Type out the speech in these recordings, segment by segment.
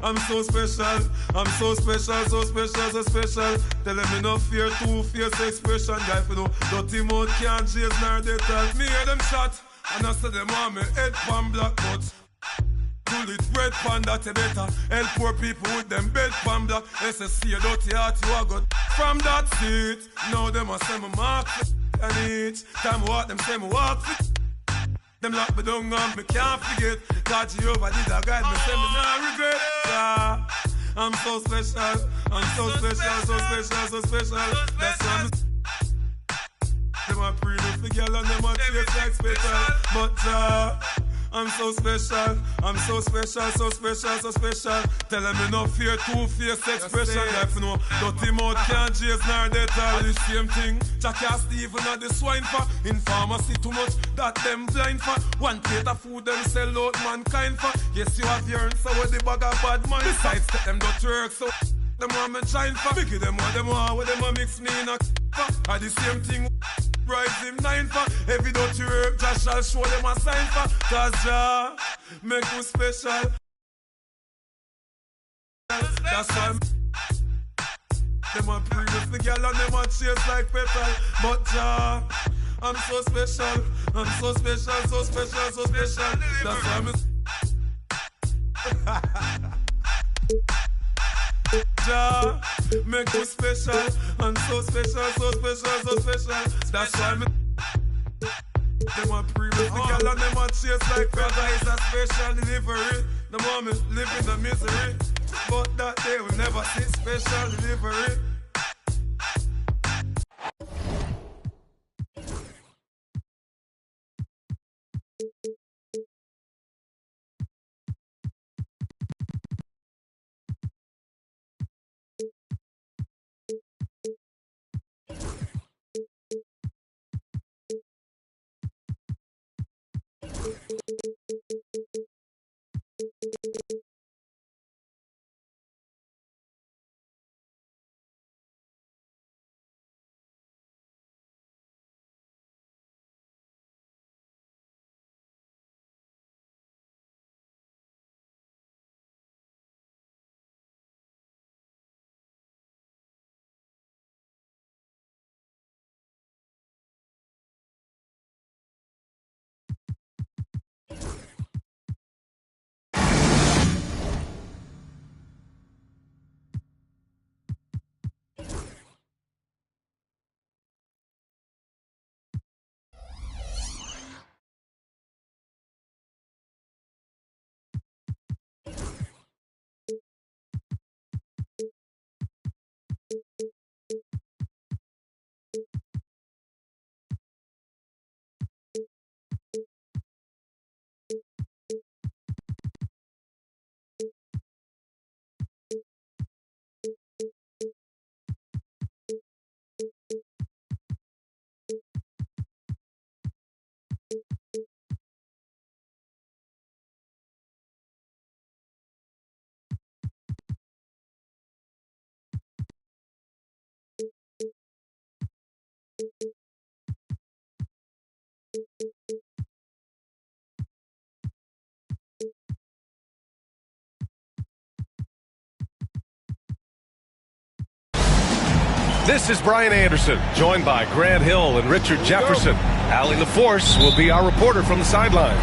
I'm so special. I'm so special, so special, so special. Tell them me no fear, two-face expression. Guy for no dirty mouth can't chase nor they tell. Me hear them shot, and I say them want me head pan black but bullet red pan that you better. Help poor people with them bed pan black. SSC a dirty heart you a got from that seat. Now them a say me mark and each time I walk them say me walk fit. Them lock me down and me can't forget. God Jehovah did a guide me, say me nah regret. Yeah. I'm so special, I'm so special, so special, so special. That's why I'm them a pretty for girl and them a chase like special. But I'm so special, I'm so special, so special, so special. Tell them me no fear, two-face expression. Like you know, dirty mouth can't chase nor they tell the same thing. Jack and Stephen at the swine for. In pharmacy too much, that them blind for. One plate of food them sell out mankind for. Yes, you have your so with the bag of bad mind. Besides, take them got to work, so them want me shine for. Biggie them want with them a mix me in a for. Are the same thing. Rise him 9 for. Every dirty work, Jah shall show them a sign for. Cause Jah make you special. That's why them a previous the girl and them a chase like petal. But Jah, I'm so special. I'm so special, so special, so special. That's why Jah make you special. I'm so special, so special, so special. That's why me them a previous the girl and them a chase like brother. It's a special delivery. The moment live in the misery, but that day will never see special delivery. This is Brian Anderson, joined by Grant Hill and Richard Jefferson. Allie LaForce will be our reporter from the sideline.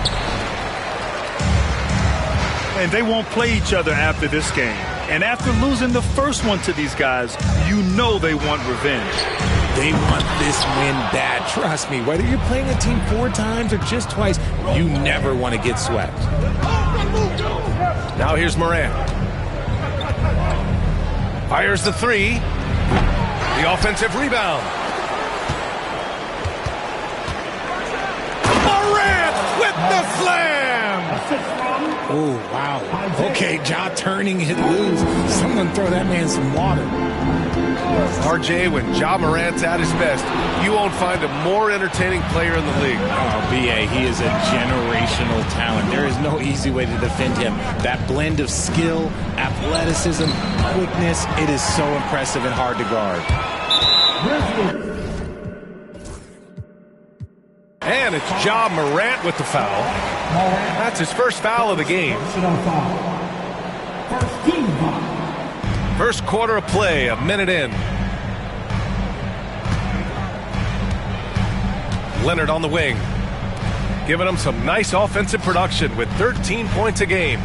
And they won't play each other after this game. And after losing the first one to these guys, you know they want revenge. They want this win bad. Trust me, whether you're playing a team 4 times or just twice, you never want to get swept. Now here's Morant. Fires the 3. The offensive rebound. Morant with the slam! Oh, wow. Okay, Ja turning it loose. Someone throw that man some water. RJ, when Ja Morant's at his best, you won't find a more entertaining player in the league. Oh, B.A., he is a generational talent. There is no easy way to defend him. That blend of skill, athleticism, quickness, it is so impressive and hard to guard. And it's Ja Morant with the foul. That's his first foul of the game. First quarter of play, a minute in. Leonard on the wing, giving them some nice offensive production with 13 points a game.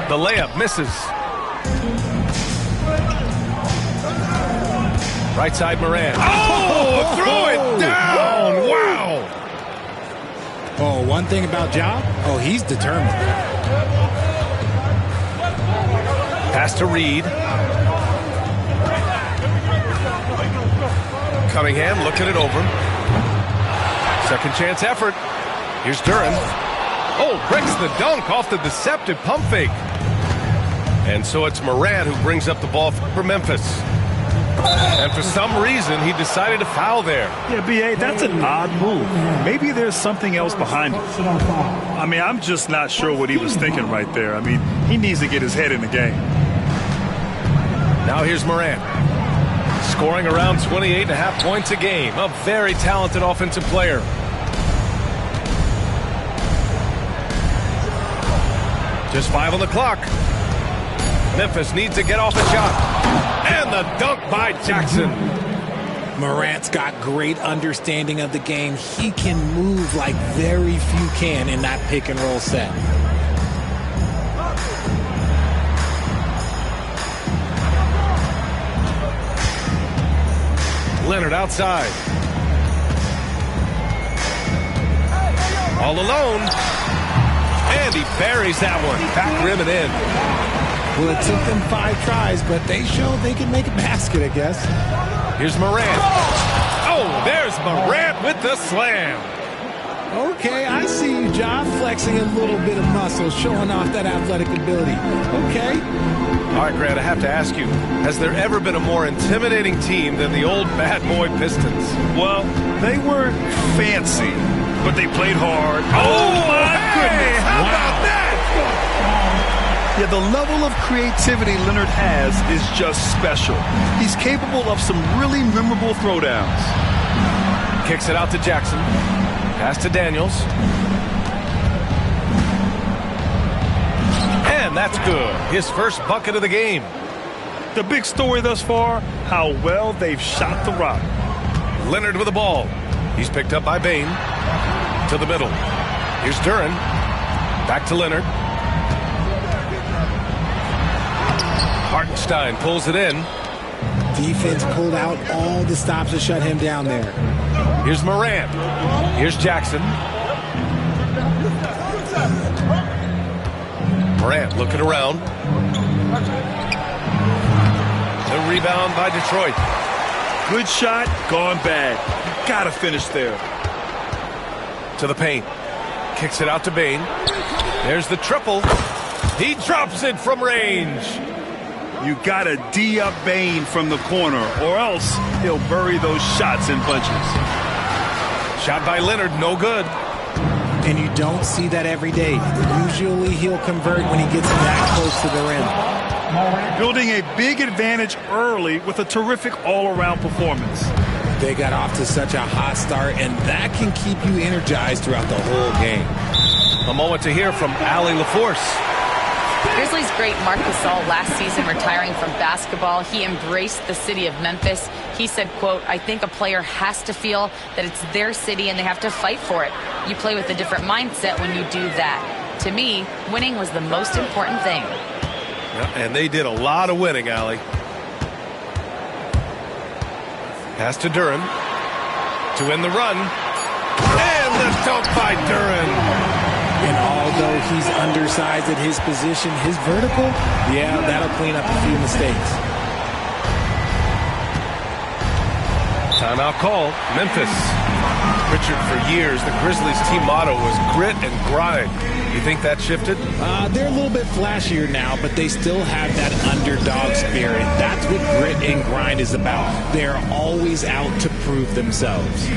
The layup misses. Right side, Moran. Oh, throw it down! Wow! Oh, one thing about Ja, oh, he's determined. Pass to Reed. Cunningham looking it over. Second chance effort. Here's Duran. Oh, breaks the dunk off the deceptive pump fake. And so it's Moran who brings up the ball for Memphis. And for some reason, he decided to foul there. Yeah, B.A., that's an odd move. Maybe there's something else behind it. I mean, I'm just not sure what he was thinking right there. I mean, he needs to get his head in the game. Now here's Moran. Scoring around 28.5 points a game. A very talented offensive player. Just 5 on the clock. Memphis needs to get off a shot. And the dunk by Jackson. Morant's got great understanding of the game. He can move like very few can in that pick and roll set. Leonard outside. All alone. And he buries that one. Back rim and in. Well, it took them 5 tries, but they showed they can make a basket, I guess. Here's Morant. Oh, there's Morant with the slam. Okay, I see you, John, flexing a little bit of muscle, showing off that athletic ability. Okay. All right, Grant, I have to ask you, has there ever been a more intimidating team than the old bad boy Pistons? Well, they weren't fancy, but they played hard. Oh, my goodness. How about that? Yeah, the level of creativity Leonard has is just special. He's capable of some really memorable throwdowns. Kicks it out to Jackson. Pass to Daniels. And that's good. His first bucket of the game. The big story thus far, how well they've shot the rock. Leonard with the ball. He's picked up by Bain. To the middle. Here's Duran. Back to Leonard. Hartenstein pulls it in. Defense pulled out all the stops to shut him down there. Here's Moran. Here's Jackson. Morant looking around. The rebound by Detroit. Good shot, gone bad. Gotta finish there. To the paint. Kicks it out to Bain. There's the triple. He drops it from range. You gotta D up Bain from the corner, or else he'll bury those shots in bunches. Shot by Leonard, no good. And you don't see that every day. Usually he'll convert when he gets that close to the rim. Building a big advantage early with a terrific all-around performance. They got off to such a hot start, and that can keep you energized throughout the whole game. A moment to hear from Allie LaForce. Grizzlies great Marc Gasol last season retiring from basketball. He embraced the city of Memphis. He said, quote, "I think a player has to feel that it's their city and they have to fight for it. You play with a different mindset when you do that. To me, winning was the most important thing." Yeah, and they did a lot of winning, Allie. Pass to Duran to win the run. And the dunk by Duran. And although he's undersized at his position, his vertical, yeah, that'll clean up a few mistakes. Timeout call, Memphis. Richard, for years, the Grizzlies team motto was grit and grind. You think that shifted? They're a little bit flashier now, but they still have that underdog spirit. That's what grit and grind is about. They're always out to prove themselves.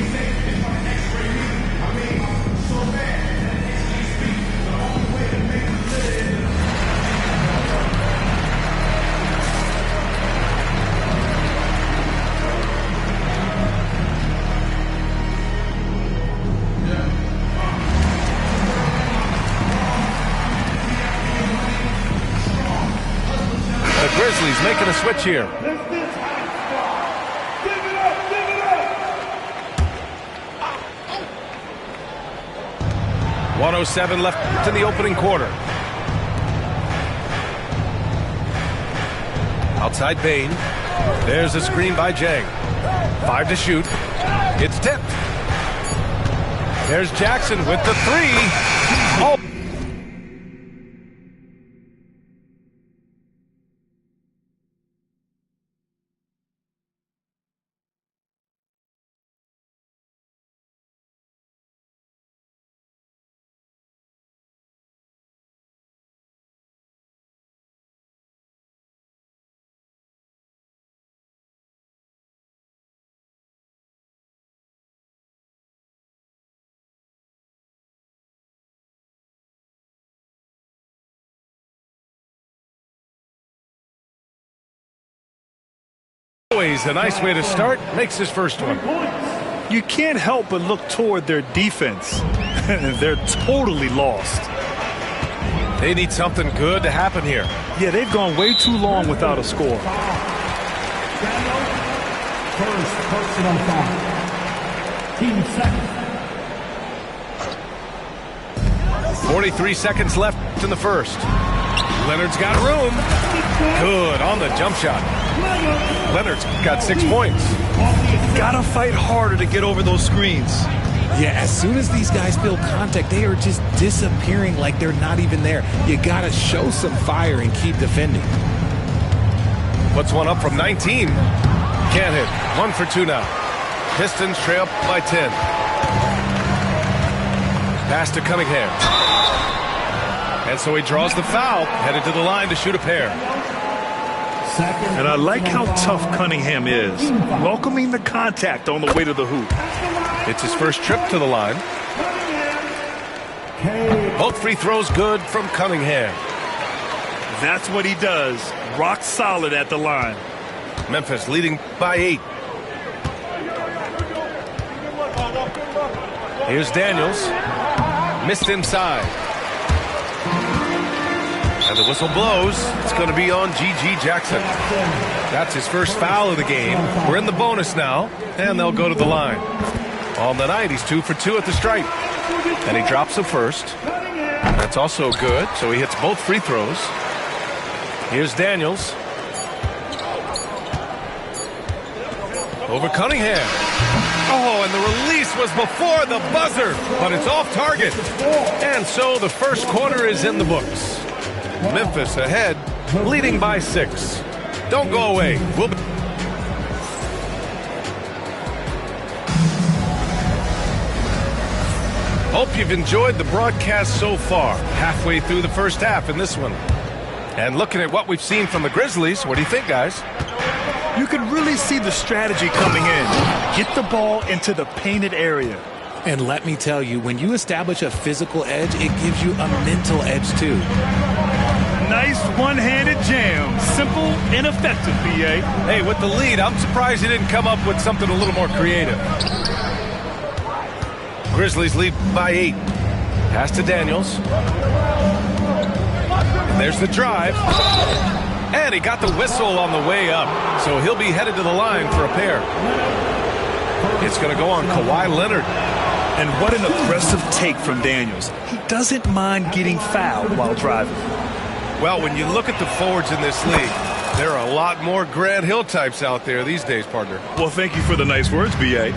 Grizzlies making a switch here. 1:07 left in the opening quarter. Outside Bain. There's a screen by Jang. 5 to shoot. It's tipped. There's Jackson with the 3. Oh. Always a nice way to start. Makes his first one. You can't help but look toward their defense. They're totally lost. They need something good to happen here. Yeah, they've gone way too long without a score. First personal foul. Team second. 43 seconds left in the first. Leonard's got room. Good on the jump shot. Leonard's got 6 points. Gotta fight harder to get over those screens. Yeah, as soon as these guys feel contact, they are just disappearing like they're not even there. You gotta show some fire and keep defending. Puts one up from 19. Can't hit. 1 for 2 now. Pistons trail by 10. Pass to Cunningham. And so he draws the foul, headed to the line to shoot a pair. And I like how tough Cunningham is, welcoming the contact on the way to the hoop. It's his first trip to the line. Both free throws good from Cunningham. That's what he does, rock solid at the line. Memphis leading by 8. Here's Daniels. Missed inside. And the whistle blows. It's going to be on G.G. Jackson. That's his first foul of the game. We're in the bonus now, and they'll go to the line. On the night, he's 2 for 2 at the stripe. And he drops the first. That's also good, so he hits both free throws. Here's Daniels. Over Cunningham. Oh, and the release was before the buzzer, but it's off target. And so the first quarter is in the books. Memphis ahead, leading by 6. Don't go away. Hope you've enjoyed the broadcast so far. Halfway through the first half in this one. And looking at what we've seen from the Grizzlies, what do you think, guys? You can really see the strategy coming in. Get the ball into the painted area. And let me tell you, when you establish a physical edge, it gives you a mental edge too. Nice one-handed jam. Simple and effective, B.A. Hey, with the lead, I'm surprised he didn't come up with something a little more creative. Grizzlies lead by 8. Pass to Daniels. And there's the drive. And he got the whistle on the way up. So he'll be headed to the line for a pair. It's going to go on Kawhi Leonard. And what an aggressive take from Daniels. He doesn't mind getting fouled while driving. Well, when you look at the forwards in this league, there are a lot more Grant Hill types out there these days, partner. Well, thank you for the nice words, B.A.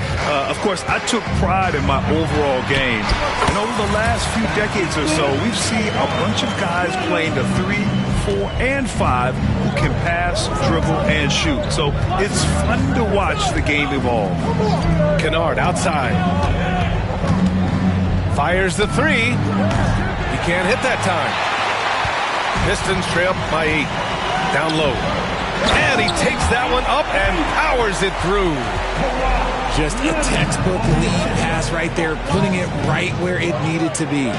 Of course, I took pride in my overall game. And over the last few decades or so, we've seen a bunch of guys playing the 3, 4, and 5 who can pass, dribble, and shoot. So it's fun to watch the game evolve. Kennard outside. Fires the 3. He can't hit that time. Pistons trail by 8. Down low. And he takes that one up and powers it through. Just a textbook lead pass right there, putting it right where it needed to be.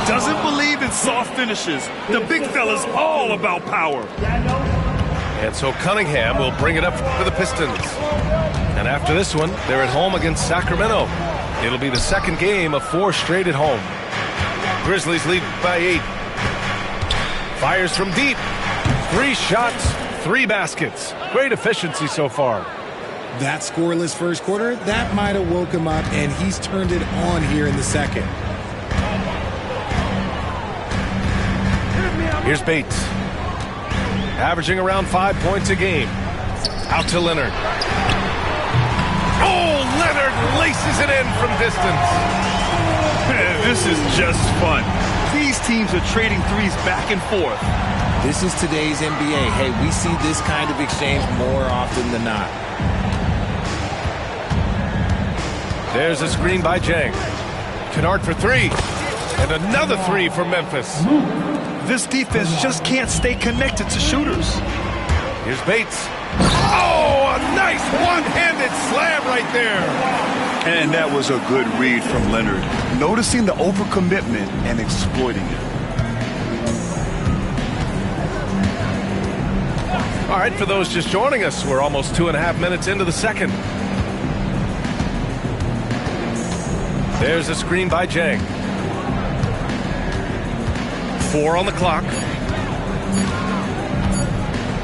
Doesn't believe in soft finishes. The big fella's all about power. And so Cunningham will bring it up for the Pistons. And after this one, they're at home against Sacramento. It'll be the second game of 4 straight at home. Grizzlies lead by 8. Fires from deep. 3 shots, 3 baskets. Great efficiency so far. That scoreless first quarter, that might have woke him up, and he's turned it on here in the second. Here's Bates. Averaging around 5 points a game. Out to Leonard. Oh, Leonard laces it in from distance. This is just fun. These teams are trading threes back and forth. This is today's NBA. Hey, we see this kind of exchange more often than not. There's a screen by Jang. Kennard for 3. And another 3 for Memphis. This defense just can't stay connected to shooters. Here's Bates. Oh, a nice one-handed slam right there. And that was a good read from Leonard. Noticing the overcommitment and exploiting it. All right, for those just joining us, we're almost 2.5 minutes into the second. There's a screen by Jang. 4 on the clock.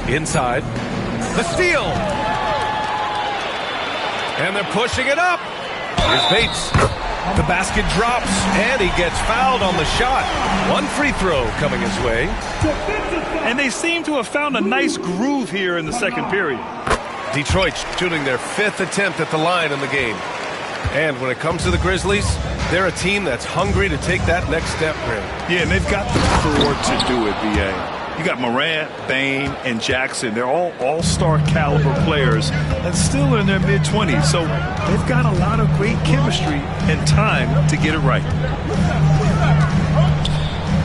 Inside. The steal. And they're pushing it up. Here's Bates. The basket drops, and he gets fouled on the shot. 1 free throw coming his way. And they seem to have found a nice groove here in the second period. Detroit shooting their 5th attempt at the line in the game. And when it comes to the Grizzlies, they're a team that's hungry to take that next step, Graham. Yeah, and they've got the core to do it, B.A. You got Morant, Bane, and Jackson. They're all all-star caliber players and still in their mid-20s. So they've got a lot of great chemistry and time to get it right.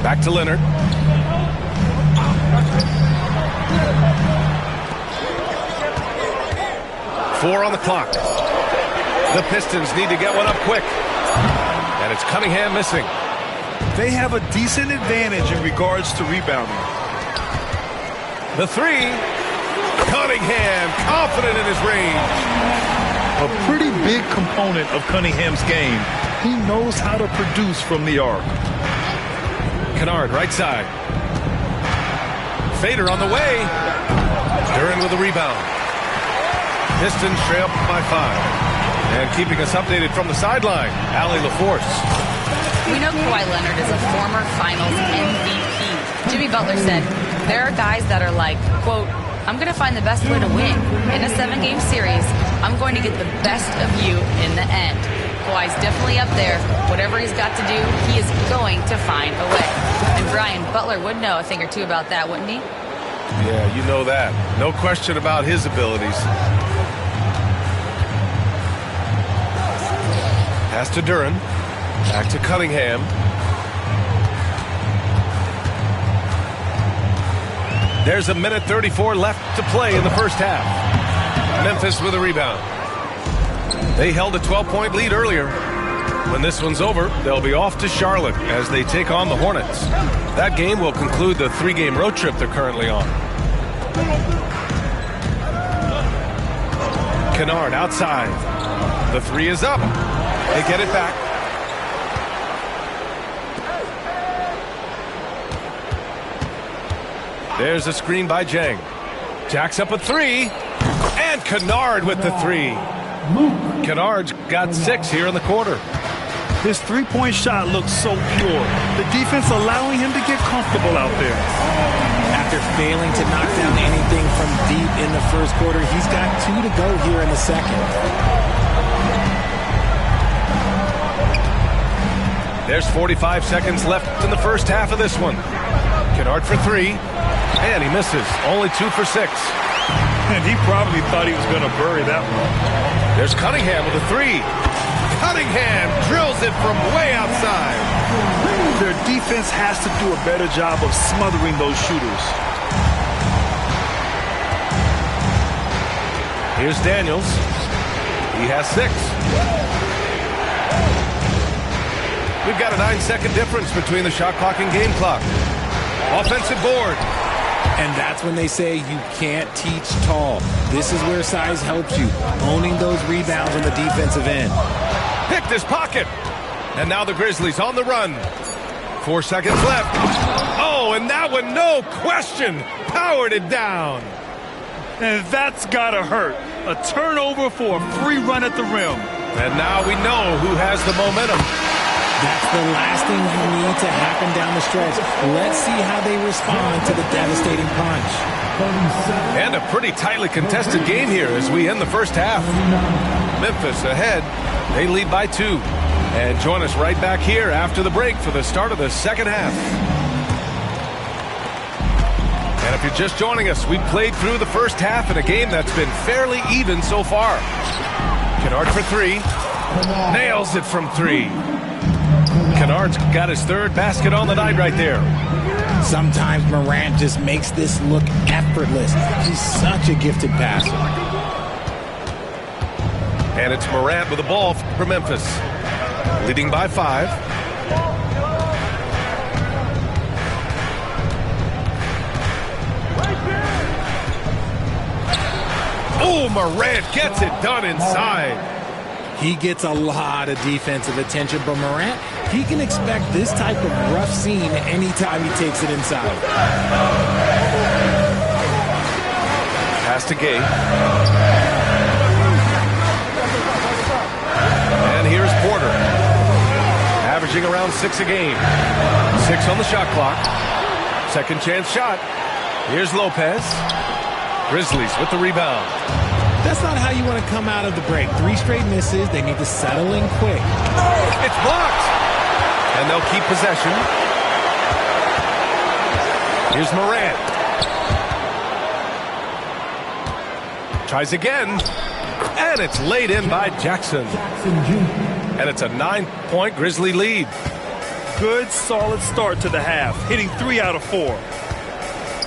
Back to Leonard. Four on the clock. The Pistons need to get one up quick. And it's Cunningham missing. They have a decent advantage in regards to rebounding. The 3. Cunningham, confident in his range. A pretty big component of Cunningham's game. He knows how to produce from the arc. Kennard, right side. Fader on the way. Duran with a rebound. Pistons trail by 5. And keeping us updated from the sideline, Allie LaForce. We know Kawhi Leonard is a former Finals MVP. Jimmy Butler said, there are guys that are like, quote, I'm going to find the best way to win. In a 7-game series, I'm going to get the best of you in the end. Kawhi's definitely up there. Whatever he's got to do, he is going to find a way. And Brian, Butler would know a thing or two about that, wouldn't he? Yeah, you know that. No question about his abilities. Pass to Duran. Back to Cunningham. There's a minute 34 left to play in the first half. Memphis with a rebound. They held a 12-point lead earlier. When this one's over, they'll be off to Charlotte as they take on the Hornets. That game will conclude the 3-game road trip they're currently on. Kennard outside. The 3 is up. They get it back. There's a screen by Jang. Jacks up a 3. And Kennard with the 3. Kennard's got 6 here in the quarter. His three-point shot looks so pure. The defense allowing him to get comfortable out there. After failing to knock down anything from deep in the first quarter, he's got 2 to go here in the second. There's 45 seconds left in the first half of this one. Kennard for 3. And he misses. Only 2 for 6. And he probably thought he was going to bury that one. There's Cunningham with a 3. Cunningham drills it from way outside. Their defense has to do a better job of smothering those shooters. Here's Daniels. He has 6. We've got a 9-second difference between the shot clock and game clock. Offensive board. And that's when they say you can't teach tall. This is where size helps you, owning those rebounds on the defensive end. Picked his pocket. And now the Grizzlies on the run. 4 seconds left. Oh, and that one and no question, powered it down. And that's gotta hurt. A turnover for a free run at the rim. And now we know who has the momentum. That's the last thing you need to happen down the stretch. Let's see how they respond to the devastating punch. And a pretty tightly contested game here as we end the first half. Memphis ahead. They lead by 2. And join us right back here after the break for the start of the second half. And if you're just joining us, we've played through the first half in a game that's been fairly even so far. Kennard for 3. Nails it from 3. Kennard's got his 3rd basket on the night right there. Sometimes Morant just makes this look effortless. He's such a gifted passer. And it's Morant with the ball for Memphis. Leading by 5. Oh, Morant gets it done inside. He gets a lot of defensive attention, but Morant, he can expect this type of rough scene anytime he takes it inside. Pass to Gay. And here's Porter. Averaging around 6 a game. 6 on the shot clock. Second chance shot. Here's Lopez. Grizzlies with the rebound. That's not how you want to come out of the break. 3 straight misses. They need to settle in quick. It's blocked. And they'll keep possession. Here's Morant. Tries again. And it's laid in by Jackson. And it's a 9-point Grizzly lead. Good, solid start to the half, hitting 3 out of 4.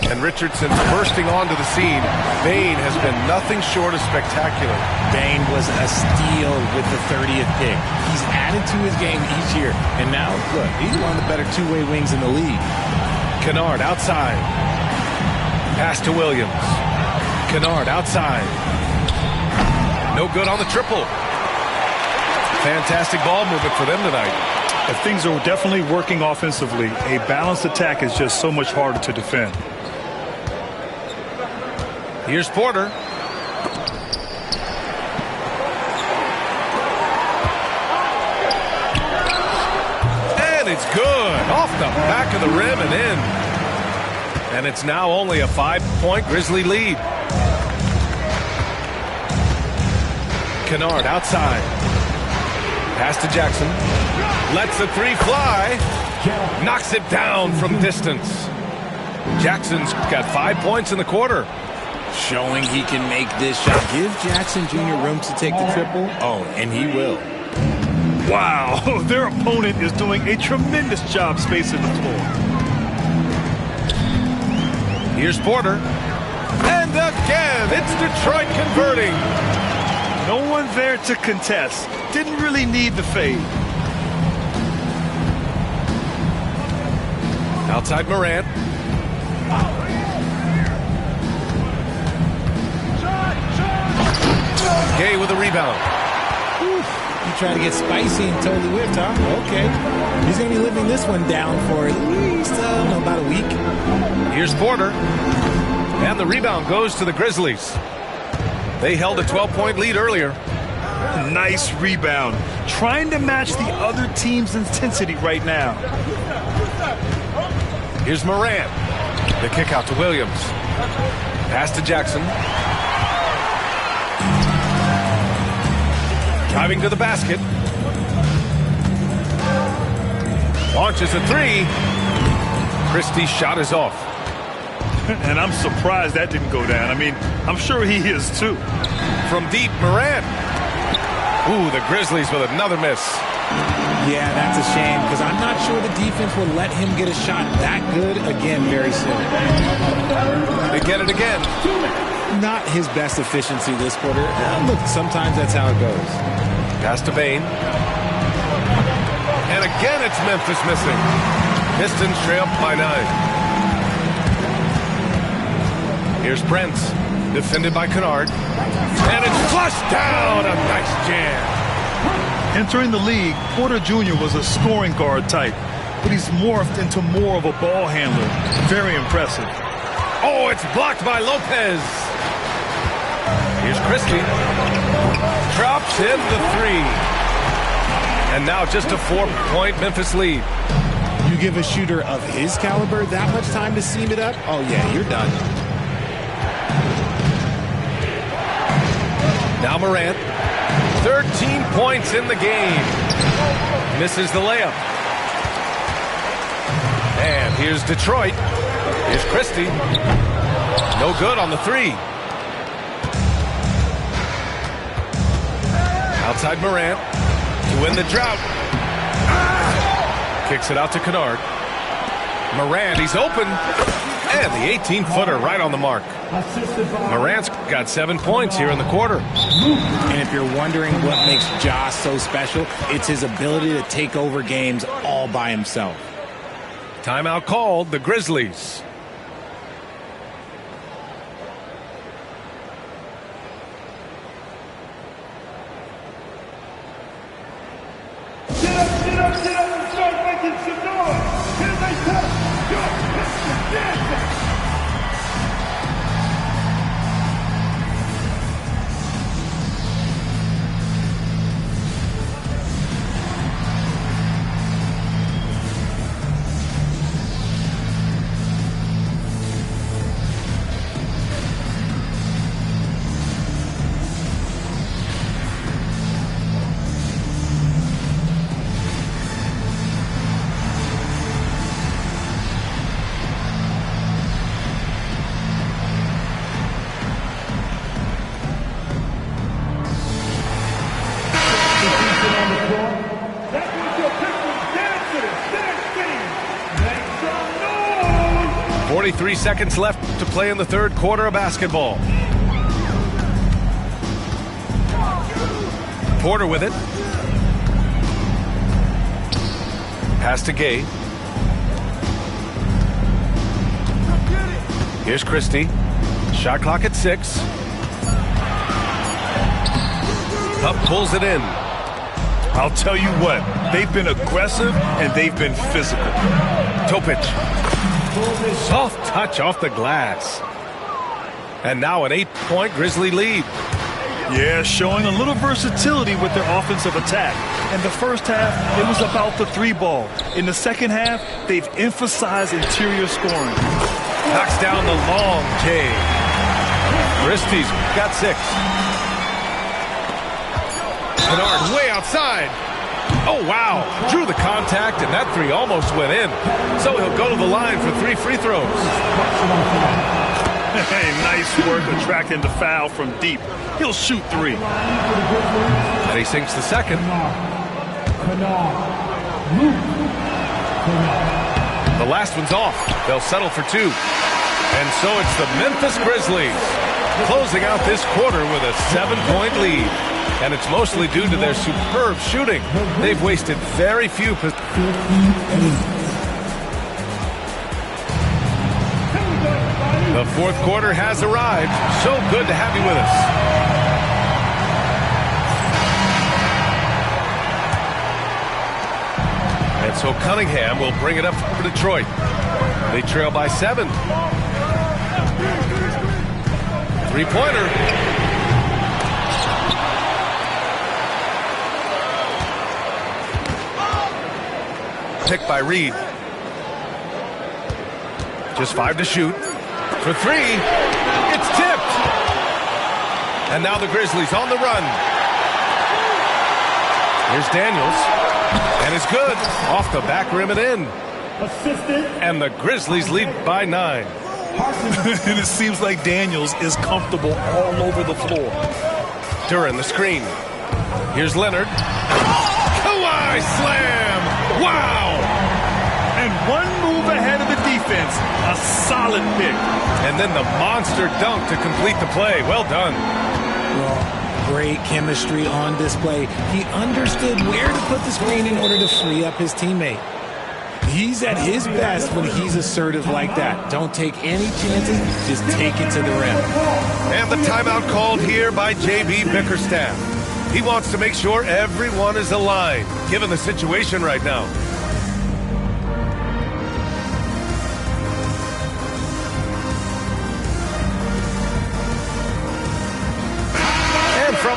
And Richardson's bursting onto the scene. Bane has been nothing short of spectacular. Bane was a steal with the 30th pick. He's added to his game each year. And now, look, he's one of the better two-way wings in the league. Kennard outside. Pass to Williams. Kennard outside. No good on the triple. Fantastic ball movement for them tonight. If things are definitely working offensively, a balanced attack is just so much harder to defend. Here's Porter. And it's good. Off the back of the rim and in. And it's now only a 5-point Grizzly lead. Kennard outside. Pass to Jackson. Lets the 3 fly. Knocks it down from distance. Jackson's got 5 points in the quarter. Showing he can make this shot. Give Jackson Jr. room to take the triple. Oh, and he will. Wow, their opponent is doing a tremendous job spacing the floor. Here's Porter. And again, it's Detroit converting. No one there to contest. Didn't really need the fade. Outside Morant. Gay with a rebound. You try to get spicy and totally whipped, huh? Okay. He's going to be living this one down for at least about a week. Here's Porter. And the rebound goes to the Grizzlies. They held a 12-point lead earlier. Nice rebound. Trying to match the other team's intensity right now. Here's Morant. The kick out to Williams. Pass to Jackson. Driving to the basket. Launches a 3. Christie's shot is off. And I'm surprised that didn't go down. I mean, I'm sure he is too. From deep, Morant. Ooh, the Grizzlies with another miss. Yeah, that's a shame because I'm not sure the defense will let him get a shot that good again very soon. They get it again. Not his best efficiency this quarter. Look, sometimes that's how it goes. Pass to Bane. And again, it's Memphis missing. Pistons trail by 9. Here's Prince. Defended by Kennard. And it's flushed down. A nice jam. Entering the league, Porter Jr. was a scoring guard type. but he's morphed into more of a ball handler. Very impressive. Oh, it's blocked by Lopez. Here's Christie. Drops in the three. And now just a 4-point Memphis lead. You give a shooter of his caliber that much time to seam it up? Oh, yeah, you're done. Now Morant. 13 points in the game. Misses the layup. And here's Detroit. Here's Christie. No good on the three. Outside Morant to win the drought. Kicks it out to Kennard. Morant, he's open. And the 18-footer right on the mark. Morant's got 7 points here in the quarter. And if you're wondering what makes Ja so special, it's his ability to take over games all by himself. Timeout called, the Grizzlies. Get up, and start making some noise. Here they come. Yo, Mr. Dancing. 43 seconds left to play in the third quarter of basketball. Porter with it. Pass to Gay. Here's Christie. Shot clock at 6. Up pulls it in. I'll tell you what, they've been aggressive and they've been physical. Topic. Soft touch off the glass. And now an 8-point Grizzly lead. Yeah, showing a little versatility with their offensive attack. In the first half, it was about the three ball. In the second half, they've emphasized interior scoring. Knocks down the long J. Christie's got 6. Kennard way outside. Oh, wow. Drew the contact, and that three almost went in. So he'll go to the line for 3 free throws. Hey, nice work attracting the foul from deep. He'll shoot 3. And he sinks the second. The last one's off. They'll settle for 2. And so it's the Memphis Grizzlies closing out this quarter with a 7-point lead. And it's mostly due to their superb shooting. They've wasted very few. The fourth quarter has arrived. So good to have you with us. And so Cunningham will bring it up for Detroit. They trail by 7. 3-pointer. Picked by Reed. Just 5 to shoot. For 3. It's tipped. And now the Grizzlies on the run. Here's Daniels. And it's good. Off the back rim and in. And the Grizzlies lead by 9. And it seems like Daniels is comfortable all over the floor. Duran the screen. Here's Leonard. Kawhi slam! Wow! And one move ahead of the defense. A solid pick. And then the monster dunk to complete the play. Well done. Well, great chemistry on display. He understood where to put the screen in order to free up his teammate. He's at his best when he's assertive like that. Don't take any chances. Just take it to the rim. And the timeout called here by J.B. Bickerstaff. He wants to make sure everyone is aligned, given the situation right now.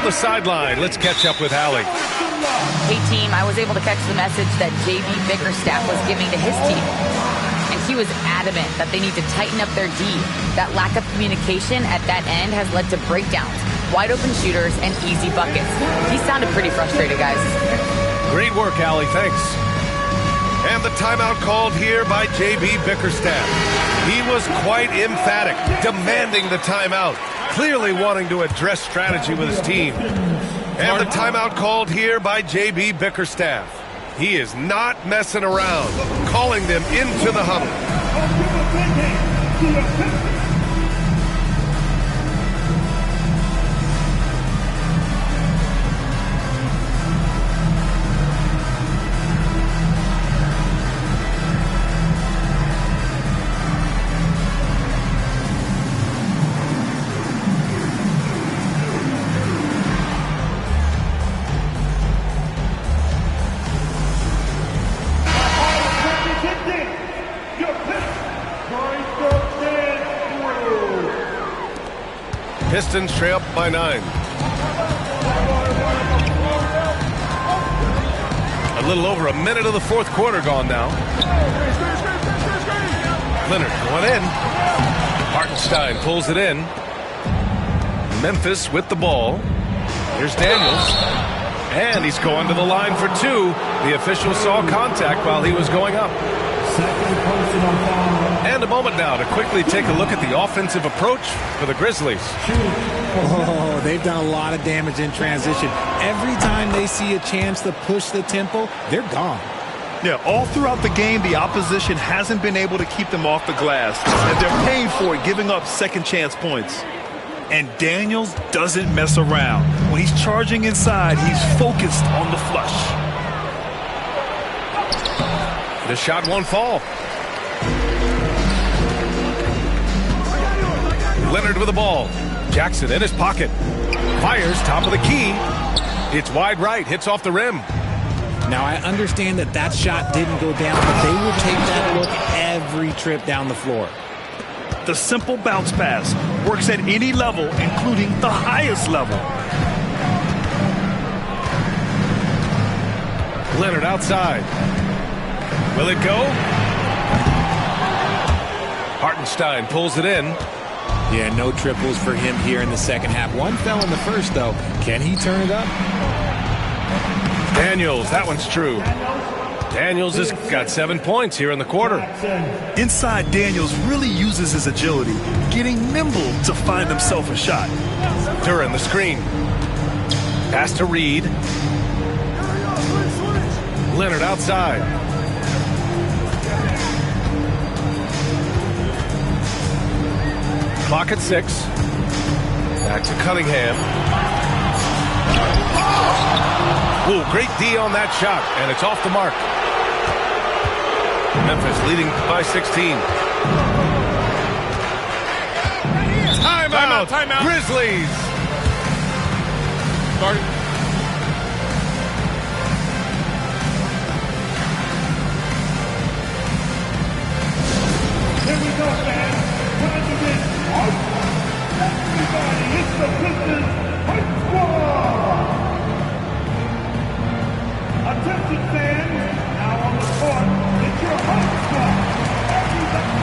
the sideline. Let's catch up with Allie. Hey, team, I was able to catch the message that J.B. Bickerstaff was giving to his team. And he was adamant that they need to tighten up their D. That lack of communication at that end has led to breakdowns, wide open shooters, and easy buckets. He sounded pretty frustrated, guys. Great work, Allie. Thanks. And the timeout called here by J.B. Bickerstaff. He was quite emphatic, demanding the timeout, clearly wanting to address strategy with his team. And the timeout called here by J.B. Bickerstaff. He is not messing around, calling them into the huddle. Pistons trail up by 9. A little over a minute of the fourth quarter gone now. Leonard going in. Hartenstein pulls it in. Memphis with the ball. Here's Daniels. And he's going to the line for 2. The official saw contact while he was going up. And a moment now to quickly take a look at the offensive approach for the Grizzlies. Oh, they've done a lot of damage in transition. Every time they see a chance to push the tempo, they're gone. Yeah, all throughout the game, the opposition hasn't been able to keep them off the glass. And they're paying for it, giving up second chance points. And Daniels doesn't mess around. When he's charging inside, he's focused on the flush. The shot won't fall. Leonard with the ball. Jackson in his pocket. Fires top of the key. It's wide right. Hits off the rim. Now, I understand that that shot didn't go down, but they will take that look every trip down the floor. The simple bounce pass works at any level, including the highest level. Leonard outside. Will it go? Hartenstein pulls it in. Yeah, no triples for him here in the second half. One fell in the first, though. Can he turn it up? Daniels, that one's true. Daniels has got 7 points here in the quarter. Inside, Daniels really uses his agility, getting nimble to find himself a shot. Duran, the screen. Pass to Reed. Leonard outside. Clock at 6. Back to Cunningham. Ooh, great D on that shot, and it's off the mark. Memphis leading by 16. Timeout. Timeout. Grizzlies. Starting. Here we go, fans. Time to get hype. Everybody, it's the Pistons Hype Squad. Attention, fans. Now on the court, it's your Hype Squad. Everybody.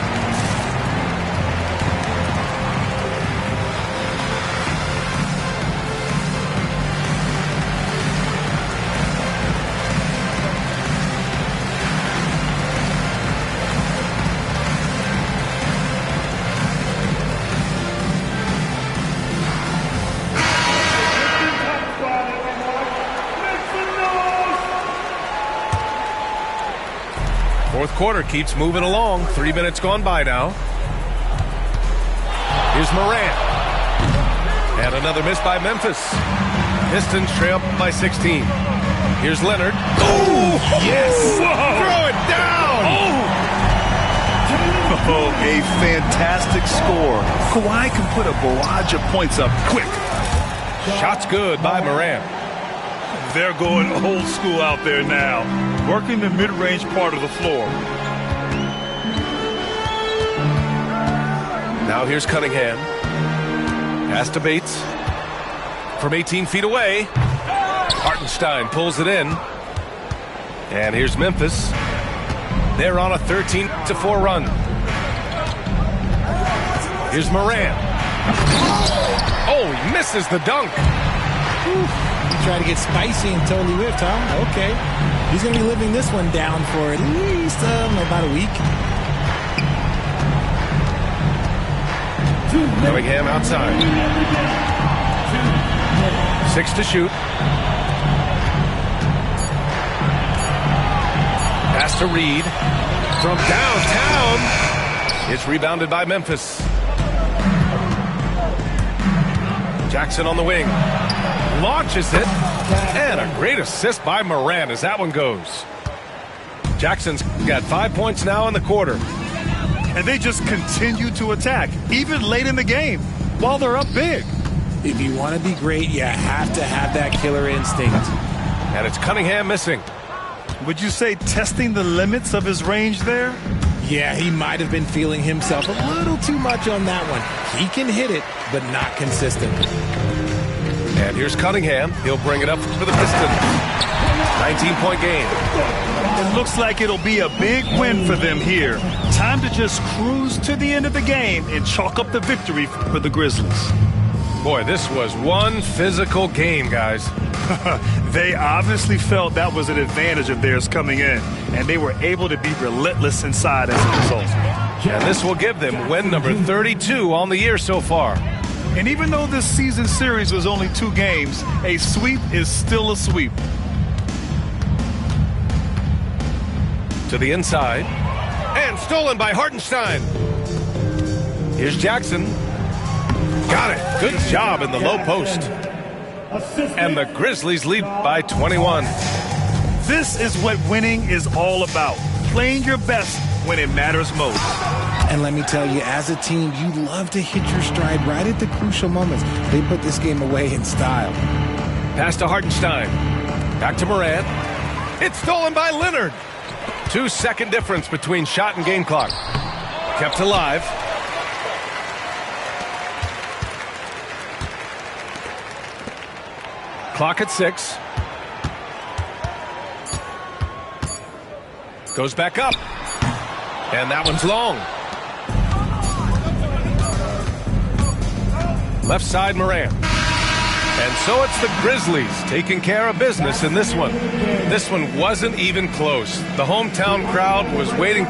Fourth quarter keeps moving along. 3 minutes gone by now. Here's Morant. And another miss by Memphis. Pistons trail up by 16. Here's Leonard. Oh, yes! Whoa. Throw it down! Oh, a fantastic score. Kawhi can put a barrage of points up quick. Shot's good by Morant. They're going old school out there now, working the mid-range part of the floor. Now here's Cunningham. Pass to Bates. from 18 feet away. Hartenstein pulls it in. And here's Memphis. They're on a 13-4 run. Here's Moran. Oh, he misses the dunk. He tried to get spicy and totally whiffed, huh? Okay. He's going to be living this one down for at least about a week. Cunningham outside. 6 to shoot. Pass to Reed. From downtown. It's rebounded by Memphis. Jackson on the wing. Launches it. And a great assist by Moran as that one goes. Jackson's got 5 points now in the quarter. And they just continue to attack, even late in the game, while they're up big. If you want to be great, you have to have that killer instinct. And it's Cunningham missing. Would you say testing the limits of his range there? Yeah, he might have been feeling himself a little too much on that one. He can hit it, but not consistent. And here's Cunningham. He'll bring it up for the Pistons. 19-point game. It looks like it'll be a big win for them here. Time to just cruise to the end of the game and chalk up the victory for the Grizzlies. Boy, this was one physical game, guys. They obviously felt that was an advantage of theirs coming in, and they were able to be relentless inside as a result. And this will give them win number 32 on the year so far. And even though this season series was only 2 games, a sweep is still a sweep. To the inside. And stolen by Hartenstein. Here's Jackson. Got it. Good job in the low post. And the Grizzlies lead by 21. This is what winning is all about. Playing your best when it matters most. And let me tell you, as a team, you love to hit your stride right at the crucial moments. They put this game away in style. Pass to Hartenstein. Back to Moran. It's stolen by Leonard. 2-second difference between shot and game clock. Kept alive. Clock at 6. Goes back up. And that one's long. Left side, Moran. And so it's the Grizzlies taking care of business in this one. This one wasn't even close. The hometown crowd was waiting.